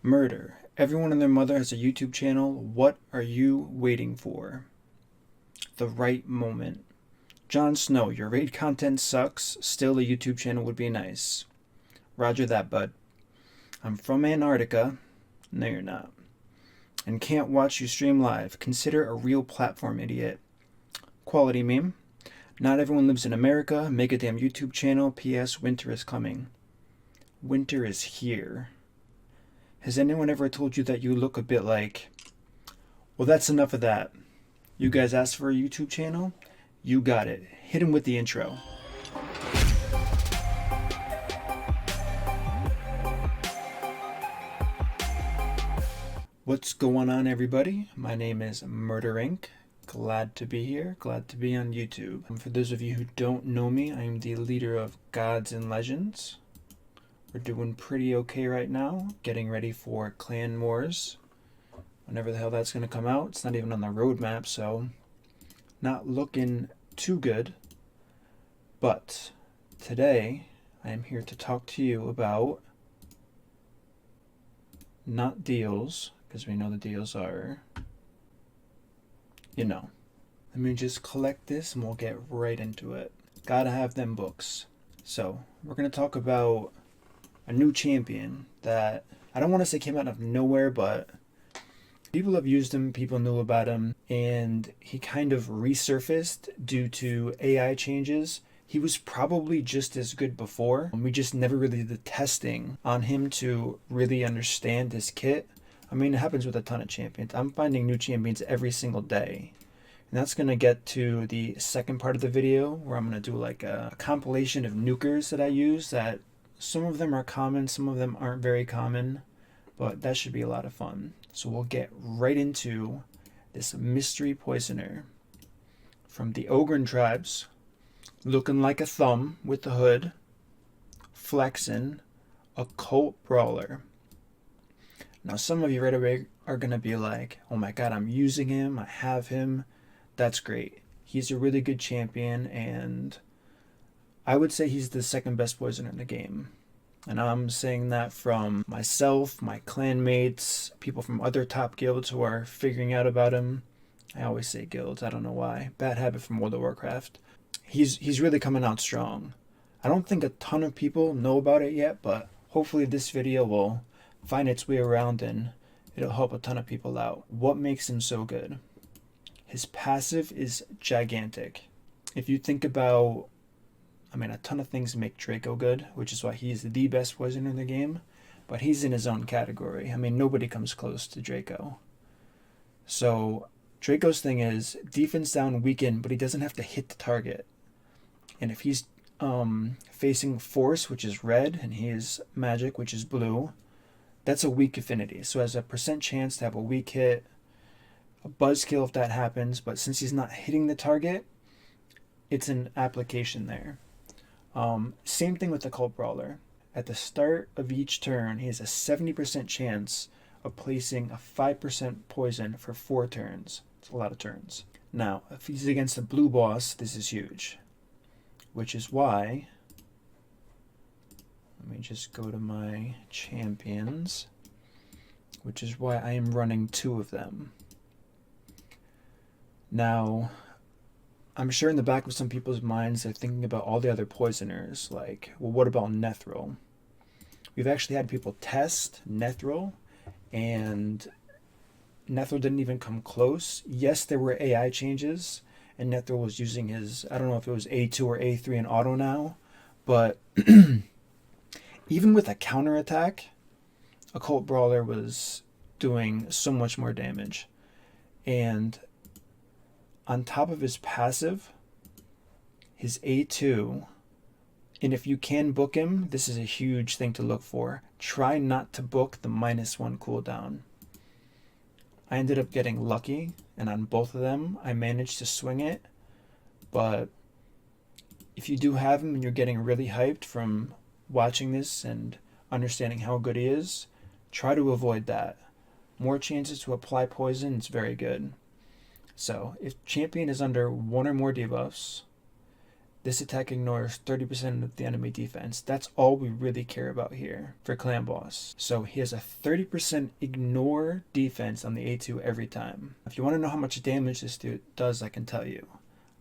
Murder. Everyone and their mother has a YouTube channel. What are you waiting for? The right moment. Jon Snow, your raid content sucks. Still, a YouTube channel would be nice. Roger that, bud. I'm from Antarctica. No, you're not. And can't watch you stream live. Consider a real platform, idiot. Quality meme. Not everyone lives in America. Make a damn YouTube channel. P.S. Winter is coming. Winter is here. Has anyone ever told you that you look a bit like... Well, that's enough of that. You guys asked for a YouTube channel? You got it. Hit him with the intro. What's going on, everybody? My name is MurderINC. Glad to be here. Glad to be on YouTube. And for those of you who don't know me, I'm the leader of Gods and Legends. We're doing pretty okay right now. Getting ready for Clan Wars. Whenever the hell that's going to come out. It's not even on the roadmap, so not looking too good. But today, I am here to talk to you about not deals, because we know the deals are, you know. Let me just collect this and we'll get right into it. Gotta have them books. So, we're going to talk about a new champion that, I don't want to say came out of nowhere, but people have used him, people knew about him, and he kind of resurfaced due to AI changes. He was probably just as good before. We just never really did the testing on him to really understand this kit. I mean, it happens with a ton of champions. I'm finding new champions every single day. And that's going to get to the second part of the video, where I'm going to do like a compilation of nukers that I use. That some of them are common, some of them aren't very common, but that should be a lot of fun. So we'll get right into this mystery poisoner from the Ogren tribes, looking like a thumb with the hood, flexing, Occult Brawler. Now some of you right away are going to be like, oh my god, I'm using him, I have him. That's great. He's a really good champion, and I would say he's the second best poisoner in the game. And I'm saying that from myself, my clanmates, people from other top guilds who are figuring out about him. I always say guilds, I don't know why. Bad habit from World of Warcraft. He's really coming out strong. I don't think a ton of people know about it yet, but hopefully this video will find its way around and it'll help a ton of people out. What makes him so good? His passive is gigantic. If you think about, I mean, a ton of things make Draco good, which is why he's the best poisoner in the game, but he's in his own category. I mean, nobody comes close to Draco. So Draco's thing is defense down, weaken, but he doesn't have to hit the target. And if he's facing force, which is red, and he is magic, which is blue, that's a weak affinity. So has a % chance to have a weak hit, a buzzkill if that happens, but since he's not hitting the target, it's an application there. Same thing with the Occult Brawler. At the start of each turn, he has a 70% chance of placing a 5% poison for 4 turns. It's a lot of turns. Now, if he's against a blue boss, this is huge. Which is why, let me just go to my champions, which is why I am running 2 of them. Now, I'm sure in the back of some people's minds they're thinking about all the other poisoners, like, well, what about Nethril? We've actually had people test Nethril, and Nethril didn't even come close. Yes, there were AI changes, and Nethril was using his, I don't know if it was A2 or A3 in auto now, but even with a counterattack, Occult Brawler was doing so much more damage. And on top of his passive, his A2, and if you can book him, this is a huge thing to look for. Try not to book the -1 cooldown. I ended up getting lucky, and on both of them, I managed to swing it. But if you do have him and you're getting really hyped from watching this and understanding how good he is, try to avoid that. More chances to apply poison is very good. So, if champion is under 1 or more debuffs, This attack ignores 30% of the enemy defense. That's all we really care about here for Clan Boss. So he has a 30% ignore defense on the A2 every time. If you want to know how much damage this dude does, I can tell you.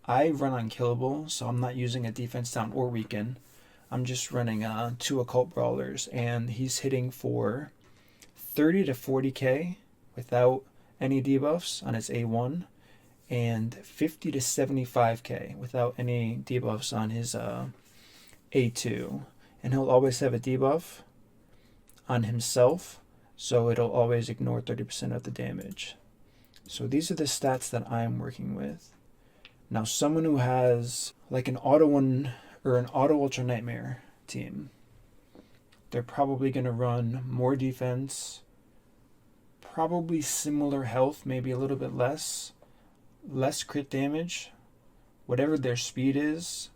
I run unkillable, so I'm not using a defense down or weaken. I'm just running 2 Occult Brawlers, and he's hitting for 30 to 40k without any debuffs on his A1, and 50 to 75k without any debuffs on his A2. And he'll always have a debuff on himself, so it'll always ignore 30% of the damage. So these are the stats that I'm working with. Now, someone who has like an auto one or an auto ultra nightmare team, they're probably going to run more defense, probably similar health, maybe a little bit less crit damage, whatever their speed is.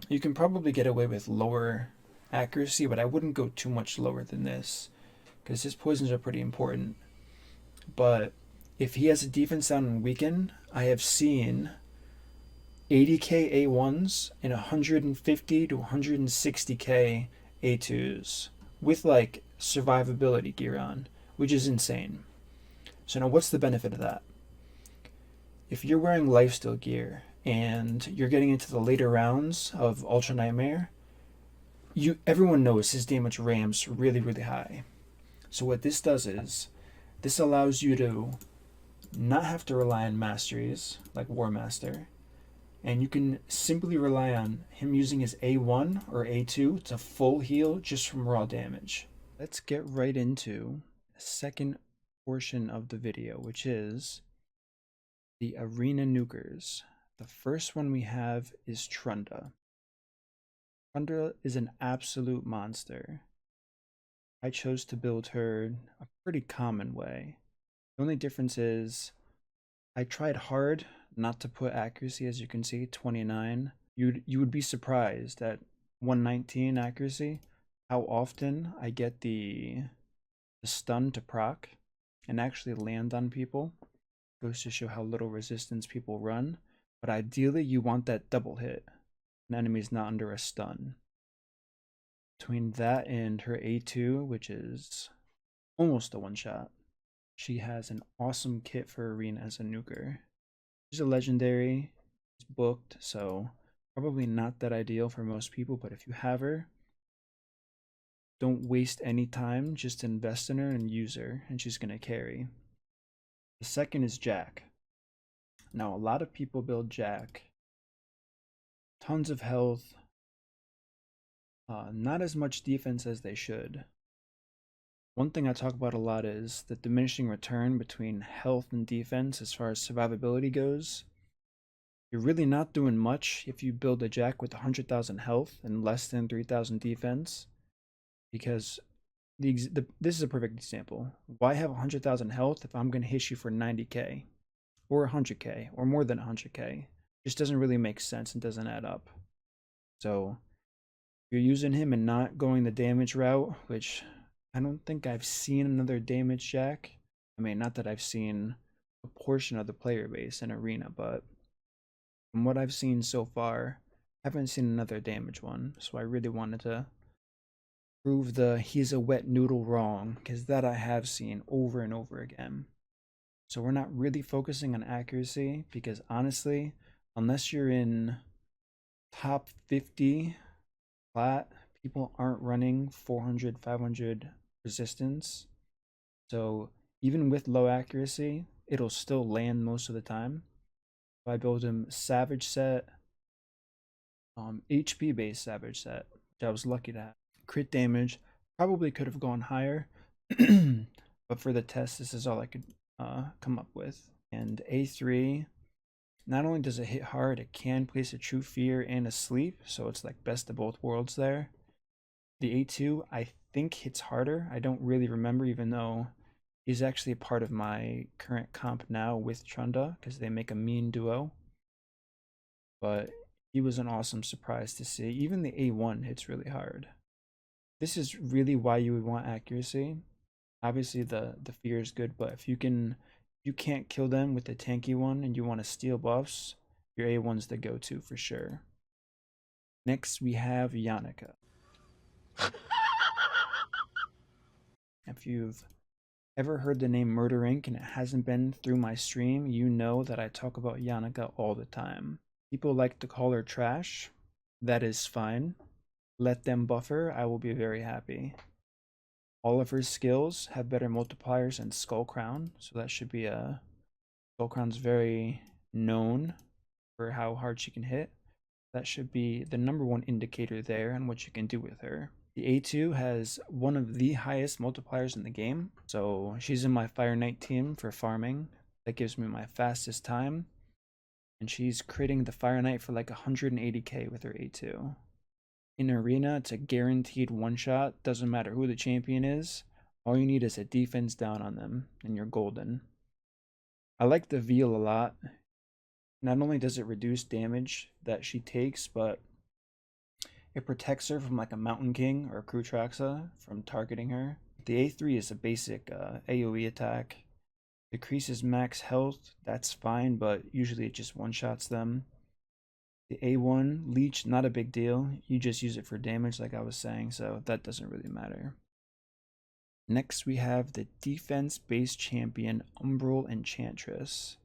You can probably get away with lower accuracy, but I wouldn't go too much lower than this because his poisons are pretty important. But if he has a defense down and weaken, I have seen 80k A1s and 150 to 160k A2s with like survivability gear on, which is insane. So now what's the benefit of that? If you're wearing lifesteal gear and you're getting into the later rounds of Ultra Nightmare, everyone knows his damage ramps really, really high. So what this does is, this allows you to not have to rely on masteries like War Master, and you can simply rely on him using his A1 or A2 to full heal just from raw damage. Let's get right into the second portion of the video, which is the arena nukers. The first one we have is Trunda. Trunda is an absolute monster. I chose to build her a pretty common way. The only difference is I tried hard not to put accuracy, as you can see, 29. You would be surprised at 119 accuracy how often I get the stun to proc and actually land on people. Goes to show how little resistance people run. But ideally you want that double hit. An enemy's not under a stun. Between that and her A2, which is almost a one-shot, she has an awesome kit for arena as a nuker. She's a legendary, it's booked, so probably not that ideal for most people, but if you have her, don't waste any time, just invest in her and use her, and she's going to carry. The second is Jack. Now, a lot of people build Jack. Tons of health, not as much defense as they should. One thing I talk about a lot is the diminishing return between health and defense as far as survivability goes. You're really not doing much if you build a Jack with 100,000 health and less than 3,000 defense, because this is a perfect example. Why have 100,000 health if I'm going to hit you for 90k or 100k or more than 100k? Just doesn't really make sense and doesn't add up. So you're using him and not going the damage route, which I don't think I've seen another damage Jack. I mean, not that I've seen a portion of the player base in arena, but from what I've seen so far, I haven't seen another damage one. So I really wanted to prove the he's a wet noodle wrong, because that I have seen over and over again. So we're not really focusing on accuracy, because honestly, unless you're in top 50 plat, people aren't running 400, 500 resistance. So even with low accuracy, it'll still land most of the time. So I build him Savage set, HP based Savage set, which I was lucky to have. Crit damage probably could have gone higher, but for the test, this is all I could come up with. And A3, not only does it hit hard, it can place a true fear and a sleep, so it's like best of both worlds there. The A2, I think hits harder. I don't really remember, even though he's actually a part of my current comp now with Trunda, because they make a mean duo. But he was an awesome surprise to see. Even the A1 hits really hard. This is really why you would want accuracy. Obviously the fear is good, but if you can't kill them with the tanky one and you want to steal buffs, your A1's the go-to for sure. Next, we have Yannicka. If you've ever heard the name MurderINC and it hasn't been through my stream, you know that I talk about Yannicka all the time. People like to call her trash. That is fine. Let them buffer. I will be very happy. All of her skills have better multipliers than Skull Crown, so that should be a Skull Crown's very known for how hard she can hit. That should be the number one indicator there on what you can do with her. The A2 has one of the highest multipliers in the game, so she's in my Fire Knight team for farming. That gives me my fastest time, and she's critting the Fire Knight for like 180k with her A2. In Arena, it's a guaranteed one-shot, doesn't matter who the champion is. All you need is a defense down on them, and you're golden. I like the Veil a lot. Not only does it reduce damage that she takes, but it protects her from like a Mountain King or a Krutraxa from targeting her. The A3 is a basic AoE attack. Decreases max health, that's fine, but usually it just one-shots them. The A1, Leech, not a big deal. You just use it for damage like I was saying, so that doesn't really matter. Next we have the defense-based champion, Umbral Enchantress.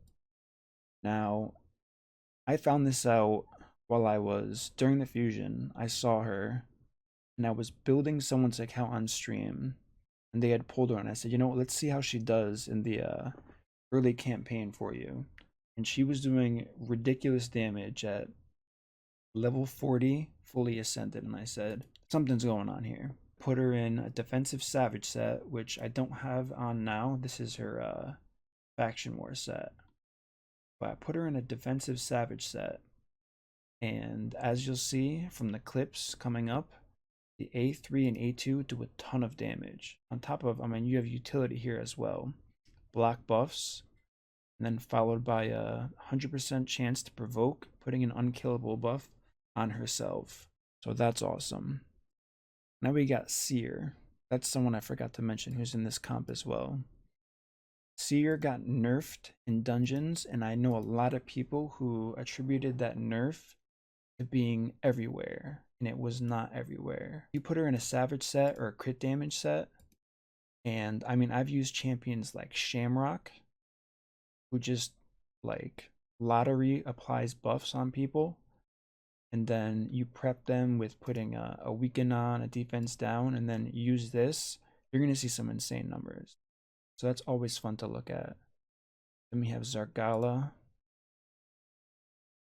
Now, I found this out while I was, during the fusion, I saw her, and I was building someone's account on stream, and they had pulled her, and I said, you know what, let's see how she does in the early campaign for you. And she was doing ridiculous damage at level 40, fully ascended, and I said, something's going on here. Put her in a defensive savage set, which I don't have on now. This is her faction war set. But I put her in a defensive savage set, and as you'll see from the clips coming up, the A3 and A2 do a ton of damage. On top of, I mean, you have utility here as well. Block buffs, and then followed by a 100% chance to provoke, putting an unkillable buff on herself. So that's awesome. Now we got Seer. That's someone I forgot to mention who's in this comp as well. Seer got nerfed in dungeons, and I know a lot of people who attributed that nerf to being everywhere, and it was not everywhere. You put her in a savage set or a crit damage set, and I mean, I've used champions like Shamrock, who just like lottery applies buffs on people, and then you prep them with putting a weaken on, a defense down, and then use this. You're going to see some insane numbers. So that's always fun to look at. Then we have Zargala.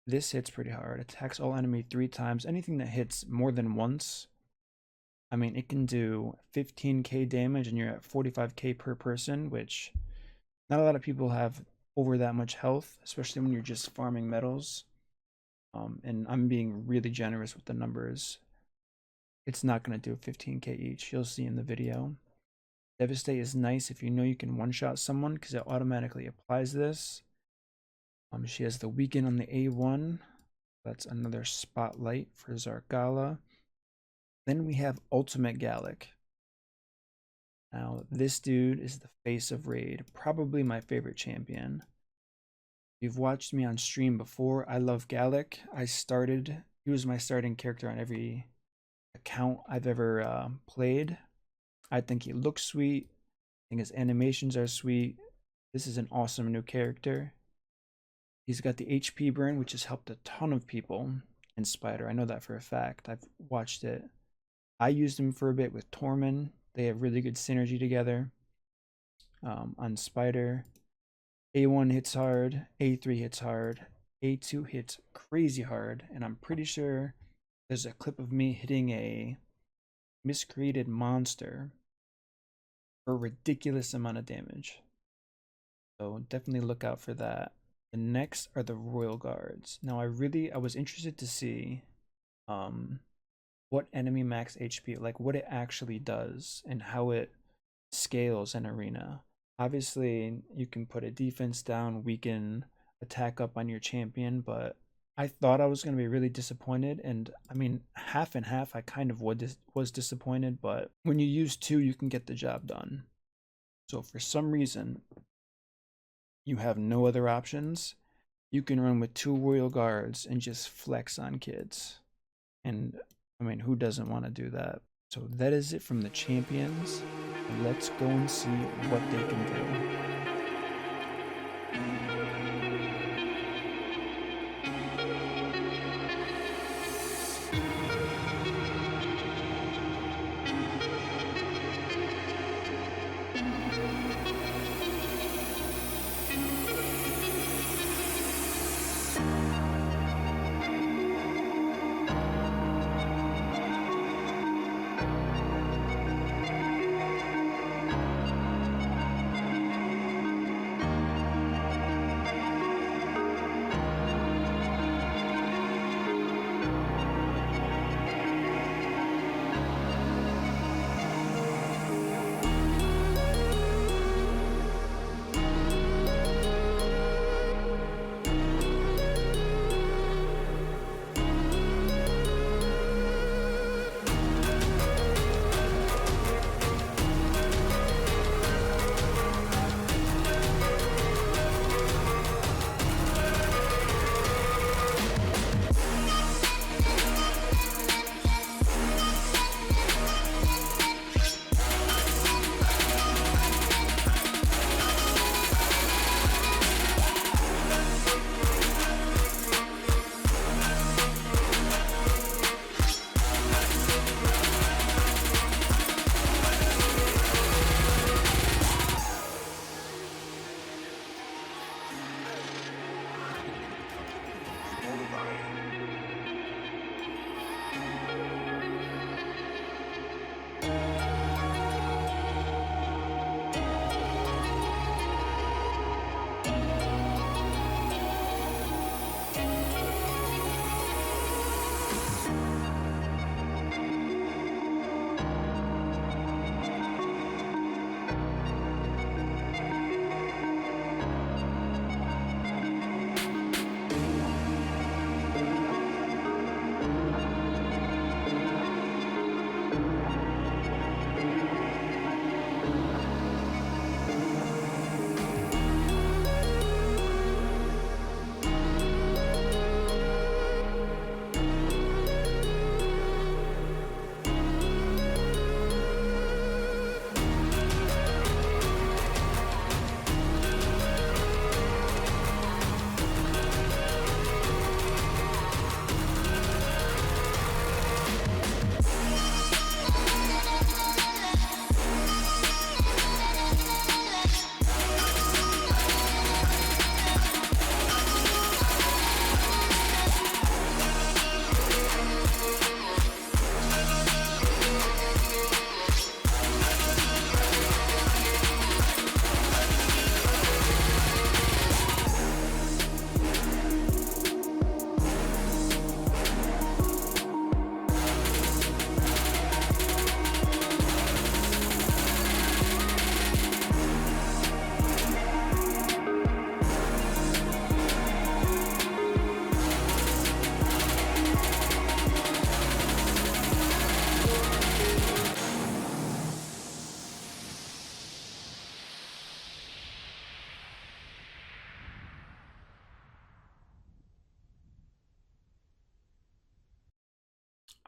This hits pretty hard. Attacks all enemy 3 times. Anything that hits more than once. I mean, it can do 15k damage and you're at 45k per person, which not a lot of people have over that much health, especially when you're just farming medals. And I'm being really generous with the numbers. It's not going to do 15k each. You'll see in the video. Devastate is nice if you know you can one-shot someone because it automatically applies this. She has the weaken on the A1. That's another spotlight for Zargala. Then we have Ultimate Gallic. Now, this dude is the face of Raid. Probably my favorite champion. If you've watched me on stream before, I love Gallic. He was my starting character on every account I've ever played. I think he looks sweet. I think his animations are sweet. This is an awesome new character. He's got the HP burn, which has helped a ton of people in Spider. I know that for a fact. I've watched it. I used him for a bit with Tormund. They have really good synergy together. On Spider, A1 hits hard, A3 hits hard, A2 hits crazy hard, and I'm pretty sure there's a clip of me hitting a miscreated monster for a ridiculous amount of damage. So definitely look out for that. The next are the Royal Guards. Now I was interested to see what enemy max HP, like what it actually does and how it scales in Arena. Obviously you can put a defense down, weaken, attack up on your champion, but I thought I was going to be really disappointed, and I mean, half and half. I kind of was disappointed, but when you use 2, you can get the job done. So for some reason, you have no other options, you can run with 2 Royal Guards and just flex on kids. And I mean, who doesn't want to do that? So that is it from the champions. Let's go and see what they can do.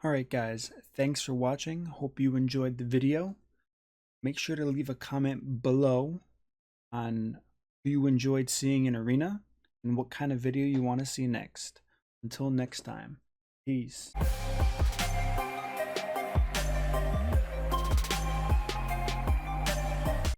Alright guys, thanks for watching. Hope you enjoyed the video. Make sure to leave a comment below on who you enjoyed seeing in Arena and what kind of video you want to see next. Until next time, peace.